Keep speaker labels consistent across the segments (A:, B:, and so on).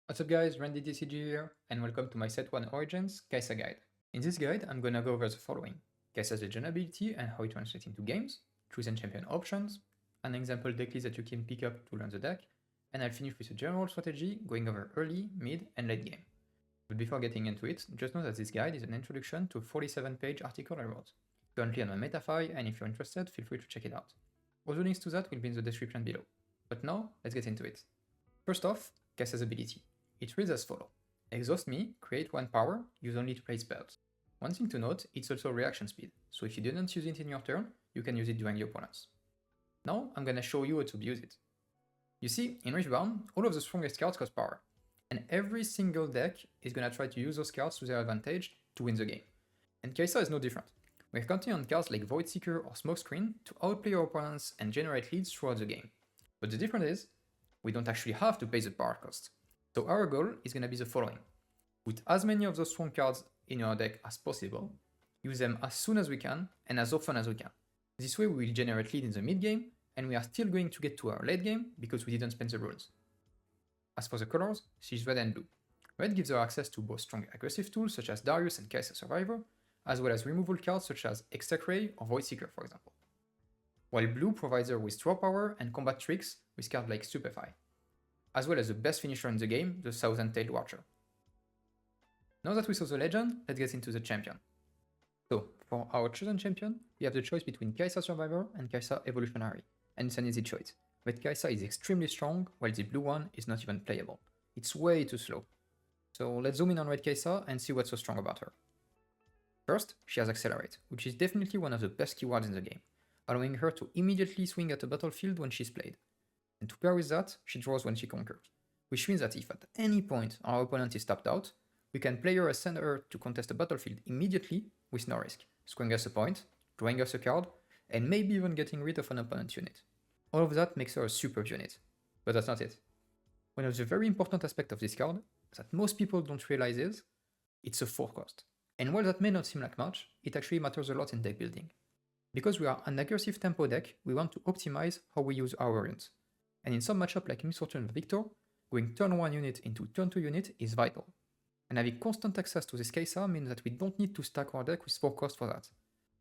A: What's up guys, RandyTCG here, and welcome to my Set 1 Origins Kai'Sa guide. In this guide, I'm gonna go over the following: Kai'Sa's legend ability and how it translates into games, choose and champion options, an example decklist that you can pick up to learn the deck, and I'll finish with a general strategy going over early, mid, and late game. But before getting into it, just know that this guide is an introduction to a 47-page article I wrote, currently on my Metafy, and if you're interested, feel free to check it out. All the links to that will be in the description below. But now, let's get into it. First off, Kai'Sa's ability. It reads as follows: Exhaust me, create 1 power, use only to play spells. One thing to note, it's also reaction speed, so if you didn't use it in your turn, you can use it during your opponent's. Now, I'm gonna show you how to abuse it. You see, in Riftbound, all of the strongest cards cost power, and every single deck is gonna try to use those cards to their advantage to win the game. And Kai'Sa is no different. We're counting on cards like Voidseeker or Smokescreen to outplay your opponents and generate leads throughout the game. But the difference is, we don't actually have to pay the power cost. So our goal is going to be the following: put as many of those strong cards in your deck as possible, use them as soon as we can and as often as we can. This way we will generate lead in the mid game, and we are still going to get to our late game because we didn't spend the runes. As for the colors, she's red and blue. Red gives her access to both strong aggressive tools such as Darius and Kai'Sa Survivor, as well as removal cards such as Extract Ray or Voidseeker, for example. While blue provides her with draw power and combat tricks with cards like Stupefy, as well as the best finisher in the game, the Thousand-Tailed Watcher. Now that we saw the legend, let's get into the champion. So, for our chosen champion, we have the choice between Kai'Sa Survivor and Kai'Sa Evolutionary, and it's an easy choice. Red Kai'Sa is extremely strong, while the blue one is not even playable. It's way too slow. So let's zoom in on Red Kai'Sa and see what's so strong about her. First, she has Accelerate, which is definitely one of the best keywords in the game, allowing her to immediately swing at the battlefield when she's played. And to pair with that, she draws when she conquers, which means that if at any point our opponent is tapped out, we can play her and send her to contest the battlefield immediately with no risk, scoring us a point, drawing us a card, and maybe even getting rid of an opponent's unit. All of that makes her a superb unit. But that's not it. One of the very important aspects of this card that most people don't realize is, it's a 4 cost. And while that may not seem like much, it actually matters a lot in deck building. Because we are an aggressive tempo deck, we want to optimize how we use our runes. And in some matchup like Misfortune Victor, going turn 1 unit into turn 2 unit is vital. And having constant access to this Kai'Sa means that we don't need to stack our deck with 4 cost for that.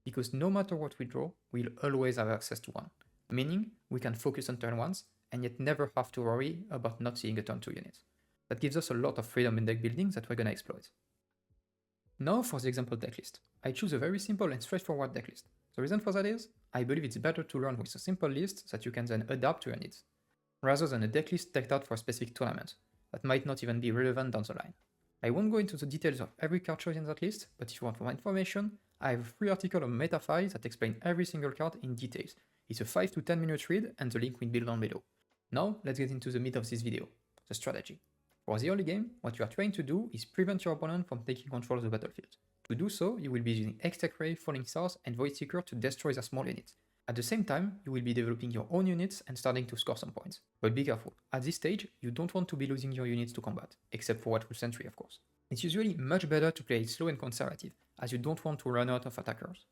A: Because no matter what we draw, we'll always have access to 1. Meaning, we can focus on turn 1s, and yet never have to worry about not seeing a turn 2 unit. That gives us a lot of freedom in deck building that we're gonna exploit. Now for the example decklist. I choose a very simple and straightforward decklist. The reason for that is, I believe it's better to learn with a simple list that you can then adapt to your needs, rather than a decklist decked out for a specific tournament that might not even be relevant down the line. I won't go into the details of every card choice in that list, but if you want more information, I have a free article on Metafy that explains every single card in details. It's a 5 to 10 minute read, and the link will be down below. Now, let's get into the meat of this video, the strategy. For the early game, what you are trying to do is prevent your opponent from taking control of the battlefield. To do so, you will be using Extract Ray, Falling Stars, and Voidseeker to destroy their small units. At the same time, you will be developing your own units and starting to score some points. But be careful, at this stage, you don't want to be losing your units to combat, except for Watchful Sentry of course. It's usually much better to play it slow and conservative, as you don't want to run out of attackers.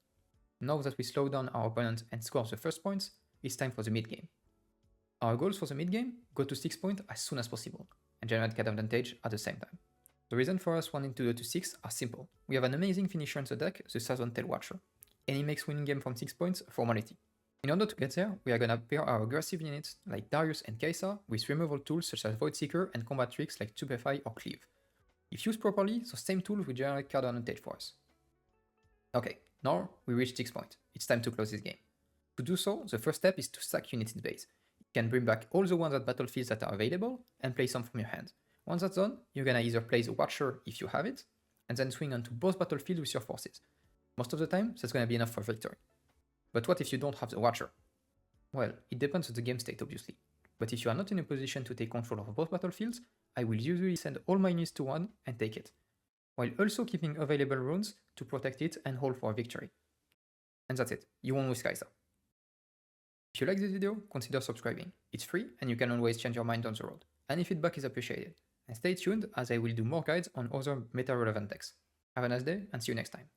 A: Now that we slow down our opponent and score the first points, it's time for the mid game. Our goals for the mid game: go to 6 points as soon as possible, and generate card advantage at the same time. The reason for us wanting to go to 6 are simple. We have an amazing finisher in the deck, the Thousand-Tailed Watcher, and he makes winning game from 6 points a formality. In order to get there, we are gonna pair our aggressive units like Darius and Kai'Sa with removal tools such as Voidseeker and combat tricks like Stupefy or Cleave. If used properly, the same tools will generate card advantage for us. Okay, now we reached 6 points. It's time to close this game. To do so, the first step is to stack units in base. You can bring back all the ones at battlefields that are available and play some from your hand. Once that's done, you're gonna either play the Watcher if you have it, and then swing onto both battlefields with your forces. Most of the time, that's gonna be enough for victory. But what if you don't have the Watcher? Well, it depends on the game state obviously. But if you are not in a position to take control of both battlefields, I will usually send all my units to one and take it, while also keeping available runes to protect it and hold for a victory. And that's it, you won with Kai'Sa. If you like this video, consider subscribing. It's free and you can always change your mind down the road. Any feedback is appreciated. And stay tuned as I will do more guides on other meta-relevant decks. Have a nice day and see you next time.